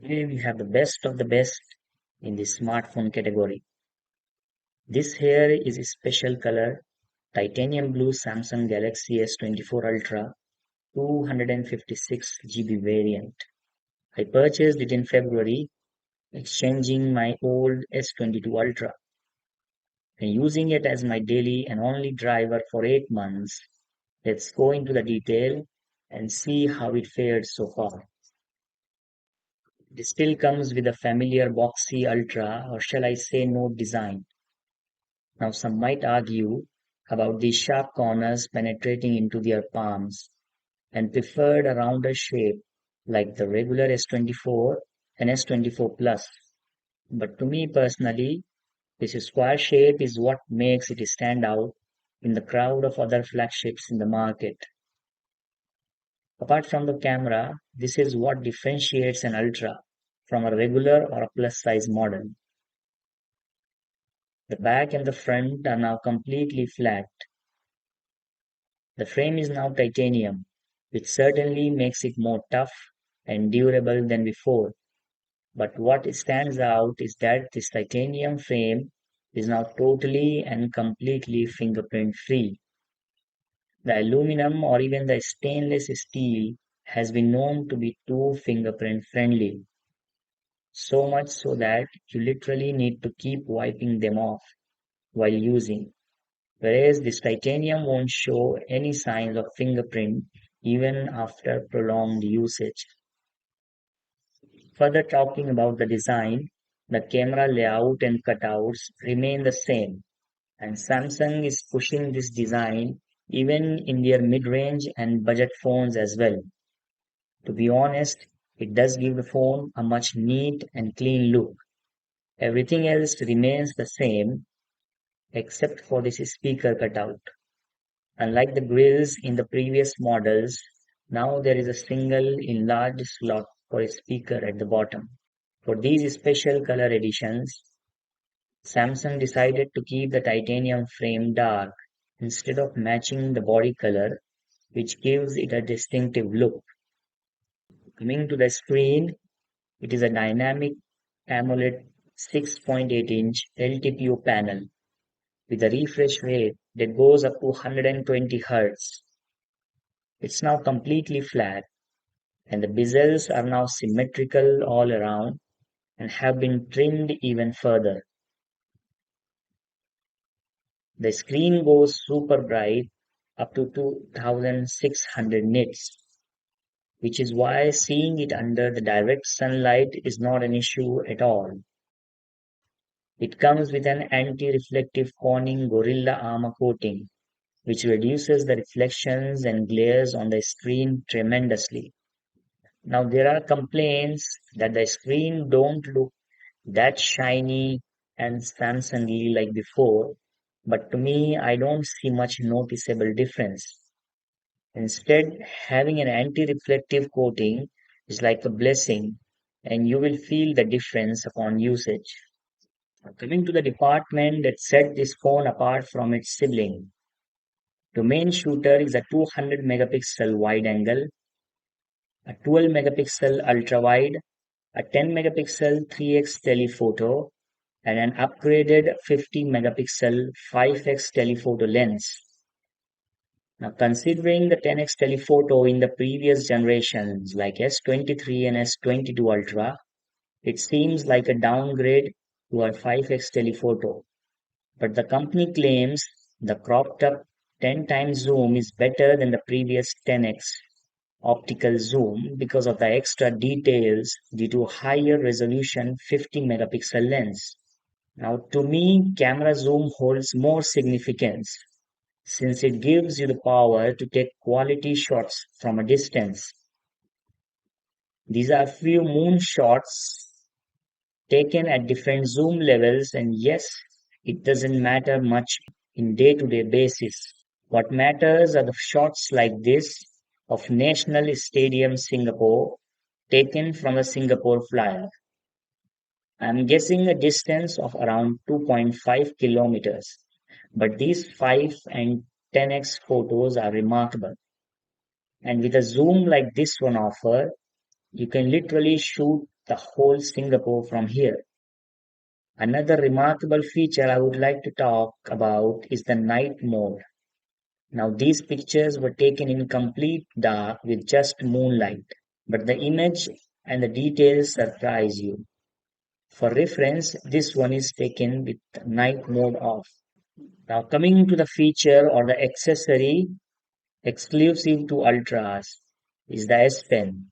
Today we have the best of the best in the smartphone category. This here is a special color titanium blue Samsung Galaxy S24 Ultra 256 GB variant. I purchased it in February, exchanging my old S22 Ultra and using it as my daily and only driver for 8 months. Let's go into the detail and see how it fared so far. It still comes with a familiar boxy Ultra, or shall I say Note design. Now some might argue about these sharp corners penetrating into their palms and preferred a rounder shape like the regular S24 and S24 Plus. But to me personally, this square shape is what makes it stand out in the crowd of other flagships in the market. Apart from the camera, this is what differentiates an Ultra from a regular or a plus size model. The back and the front are now completely flat. The frame is now titanium, which certainly makes it more tough and durable than before. But what stands out is that this titanium frame is now totally and completely fingerprint free. The aluminum or even the stainless steel has been known to be too fingerprint friendly, so much so that you literally need to keep wiping them off while using. Whereas this titanium won't show any signs of fingerprint even after prolonged usage. Further talking about the design, the camera layout and cutouts remain the same, and Samsung is pushing this design even in their mid-range and budget phones as well. To be honest, it does give the phone a much neat and clean look. Everything else remains the same except for this speaker cutout. Unlike the grills in the previous models, now there is a single enlarged slot for a speaker at the bottom. For these special color editions, Samsung decided to keep the titanium frame dark instead of matching the body color, which gives it a distinctive look. Coming to the screen, it is a dynamic AMOLED 6.8-inch LTPO panel with a refresh rate that goes up to 120 Hz. It's now completely flat, and the bezels are now symmetrical all around and have been trimmed even further. The screen goes super bright up to 2600 nits, which is why seeing it under the direct sunlight is not an issue at all. It comes with an anti-reflective Corning Gorilla Armor coating, which reduces the reflections and glares on the screen tremendously. Now there are complaints that the screen don't look that shiny and Samsungy like before, but to me I don't see much noticeable difference. Instead, having an anti-reflective coating is like a blessing, and you will feel the difference upon usage. Coming to the department that set this phone apart from its sibling, the main shooter is a 200 megapixel wide angle, a 12 megapixel ultra wide, a 10 megapixel 3x telephoto, and an upgraded 50 megapixel 5x telephoto lens. Now, considering the 10x telephoto in the previous generations like S23 and S22 Ultra, it seems like a downgrade to our 5x telephoto. But the company claims the cropped up 10 times zoom is better than the previous 10x optical zoom because of the extra details due to higher resolution 50 megapixel lens. Now, to me, camera zoom holds more significance since it gives you the power to take quality shots from a distance. These are few moon shots taken at different zoom levels, and yes, it doesn't matter much in day-to-day basis. What matters are the shots like this of National Stadium Singapore taken from a Singapore flyer. I'm guessing a distance of around 2.5 kilometers, but these 5 and 10x photos are remarkable. And with a zoom like this one offer, you can literally shoot the whole Singapore from here. Another remarkable feature I would like to talk about is the night mode. Now, these pictures were taken in complete dark with just moonlight, but the image and the details surprise you. For reference, this one is taken with night mode off. Now, coming to the feature or the accessory exclusive to Ultras is the S Pen.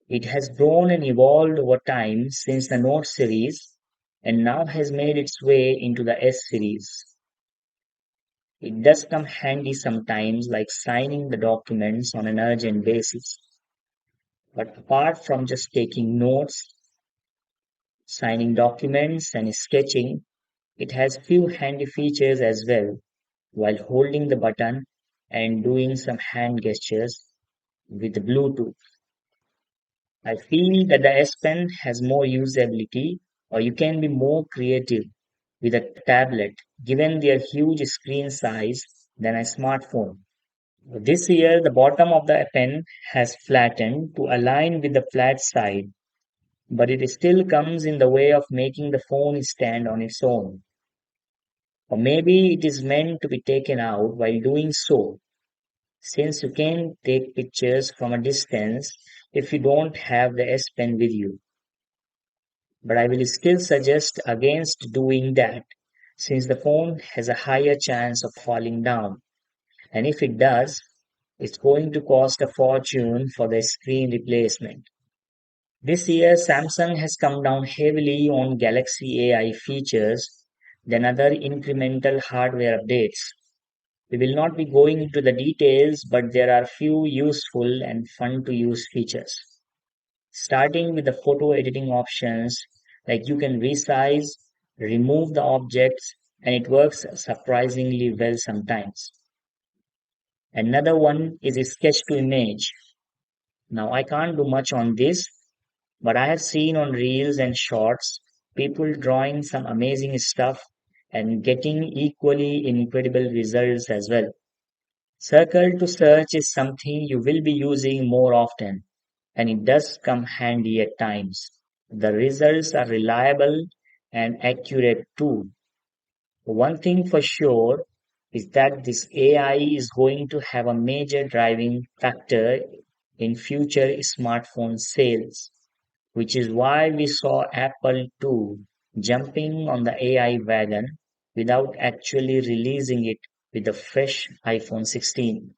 It has grown and evolved over time since the Note series and now has made its way into the S series. It does come handy sometimes, like signing the documents on an urgent basis. But apart from just taking notes, signing documents, and sketching, it has few handy features as well while holding the button and doing some hand gestures with the Bluetooth. I feel that the S Pen has more usability, or you can be more creative with a tablet given their huge screen size than a smartphone. This year, the bottom of the pen has flattened to align with the flat side, but it still comes in the way of making the phone stand on its own. Or maybe it is meant to be taken out while doing so, since you can take pictures from a distance if you don't have the S Pen with you. But I will still suggest against doing that, since the phone has a higher chance of falling down. And if it does, it's going to cost a fortune for the screen replacement. This year, Samsung has come down heavily on Galaxy AI features than other incremental hardware updates. We will not be going into the details, but there are few useful and fun to use features. Starting with the photo editing options, like you can resize, remove the objects, and it works surprisingly well sometimes. Another one is a sketch to image. Now, I can't do much on this, but I have seen on reels and shorts people drawing some amazing stuff and getting equally incredible results as well. Circle to search is something you will be using more often, and it does come handy at times. The results are reliable and accurate too. One thing for sure is that this AI is going to have a major driving factor in future smartphone sales, which is why we saw Apple too jumping on the AI wagon without actually releasing it with the fresh iPhone 16.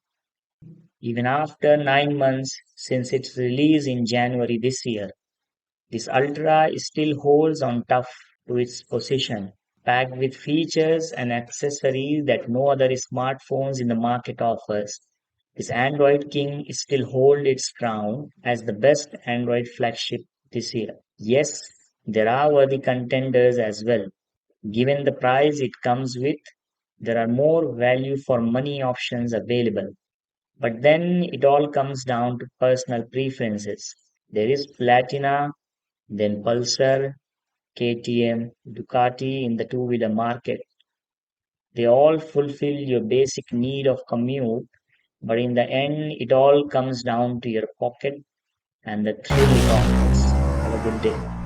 Even after 9 months since its release in January this year, this Ultra still holds on tough to its position, packed with features and accessories that no other smartphones in the market offers. This Android King still holds its crown as the best Android flagship this year. Yes, there are worthy contenders as well. Given the price it comes with, there are more value for money options available. But then it all comes down to personal preferences. There is Platina, then Pulsar, KTM, Ducati in the two-wheeler market. They all fulfill your basic need of commute, but in the end, it all comes down to your pocket and the thrill it offers. Have a good day.